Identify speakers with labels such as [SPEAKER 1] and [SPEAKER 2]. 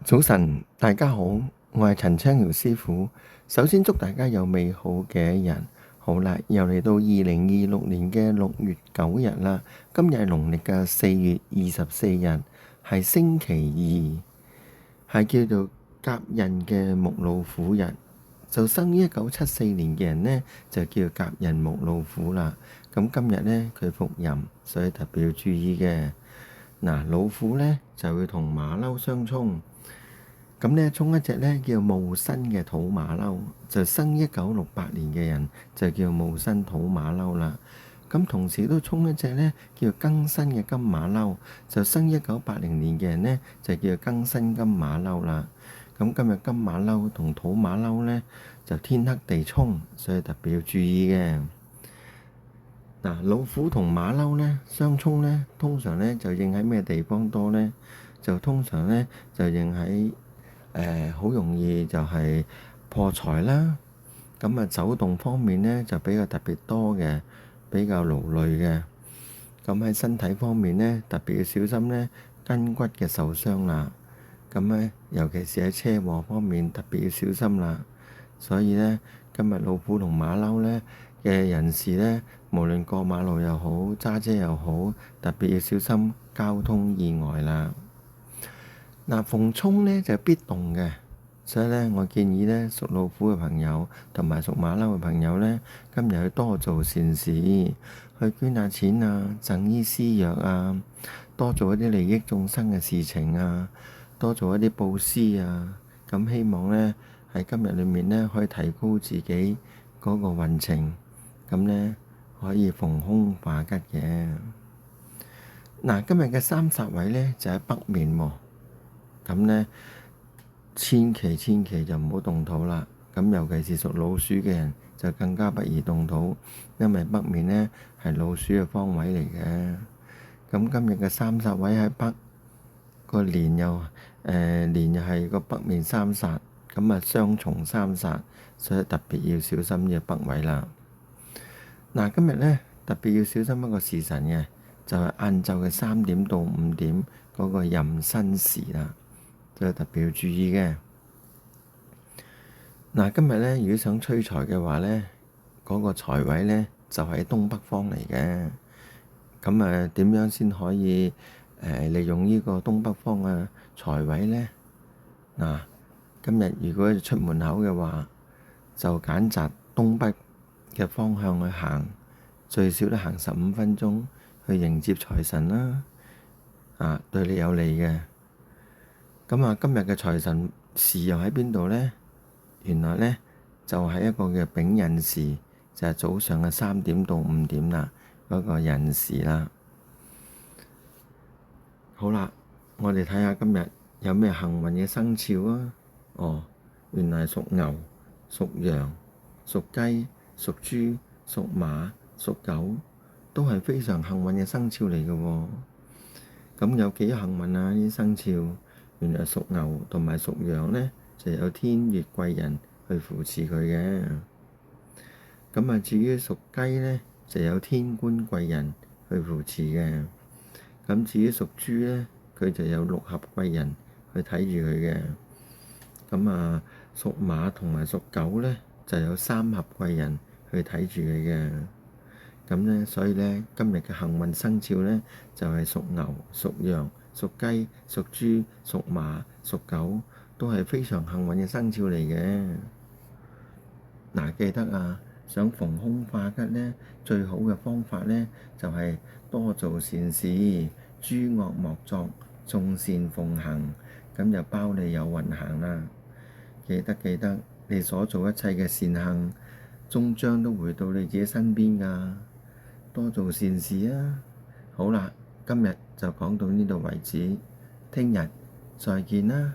[SPEAKER 1] 早晨，大家好，我係陳昌堯師傅。首先祝大家有美好嘅一日。好啦，又嚟到2026年嘅6月9日啦。今日係農曆嘅4月24日，係星期二，係叫做甲寅嘅木老虎日。就生於1974年嘅人呢，就叫甲寅木老虎啦。咁今日呢，佢伏吟，所以特別要注意嘅。老虎呢就會同馬騮相沖。咁呢，沖一隻呢叫戊申嘅土馬騮，就生1968年嘅人就叫戊申土馬騮啦。咁同時都沖一隻呢叫庚申嘅金馬騮，就生1980年嘅人呢就叫庚申金馬騮啦。咁今日金馬騮同土馬騮呢就天黑地沖，所以特別要注意嘅。老虎同馬騮呢相沖呢，通常呢就應喺咩地方多呢？就通常呢就應喺好容易就係破財啦，咁走動方面呢就比較特別多嘅，比較勞累嘅。咁喺身體方面呢，特別要小心呢筋骨嘅受傷啦。咁呢，尤其是喺車禍方面特別要小心啦。所以呢，今日老虎同馬騮呢嘅人士呢，無論過馬路又好，揸車又好，特別要小心交通意外啦。逢沖呢就必動嘅，所以呢，我建議呢屬老虎嘅朋友同埋屬馬騮嘅朋友呢，今日去多做善事，去捐下錢啊，贈醫施藥啊，多做一啲利益眾生嘅事情啊，多做一啲布施啊，咁希望呢喺今日裏面呢可以提高自己嗰個運程，咁呢可以逢凶化吉嘅。今日嘅三煞位呢就喺北面喎。咁呢，千祈就唔好動土啦。咁尤其是屬老鼠嘅人，就更加不宜動土，因為北面呢係老鼠嘅方位嚟嘅。咁今日嘅三煞位喺北，個年又係個北面三煞，咁雙重三煞，所以特別要小心呢個北位啦。今日呢，特別要小心一個時辰嘅，就係晏晝嘅3點到5點嗰個壬申時啦。就特別要注意嘅。今日呢，如果想催財嘅話呢，嗰個財位呢就喺東北方嚟嘅。咁點樣先可以利用呢個東北方嘅財位呢？今日如果出門口嘅話，就揀擇東北嘅方向去行，最少都行15分鐘去迎接財神啦。對你有利嘅。今日嘅財神時又喺邊度呢？原來呢，就係一個嘅丙寅時，就係早上嘅3點到5點啦，嗰個寅時啦。好啦，我哋睇下今日有咩幸運嘅生肖啊。原來屬牛、屬羊、屬雞、屬豬、屬馬、屬狗都係非常幸運嘅生肖嚟嘅喎。咁有幾幸運啊？呢啲生肖。原來屬牛同埋屬羊呢，就有天月貴人去扶持佢嘅。咁至於屬雞呢，就有天官貴人去扶持嘅。咁至於屬豬呢，佢就有六合貴人去睇住佢嘅。咁屬馬同埋屬狗呢，就有三合貴人去睇住佢嘅。咁呢，所以呢，今日嘅幸運生肖呢，就係屬牛、屬羊、屬雞、屬豬、屬馬、屬狗，都係非常幸運嘅生肖嚟嘅。記得想逢凶化吉呢，最好嘅方法呢，就係多做善事，諸惡莫作，眾善奉行，咁就包你有運行啦。記得，你所做一切嘅善行，終將都回到你自己身邊㗎。多做善事啊！好啦，今日就講到呢度為止，聽日再見啦。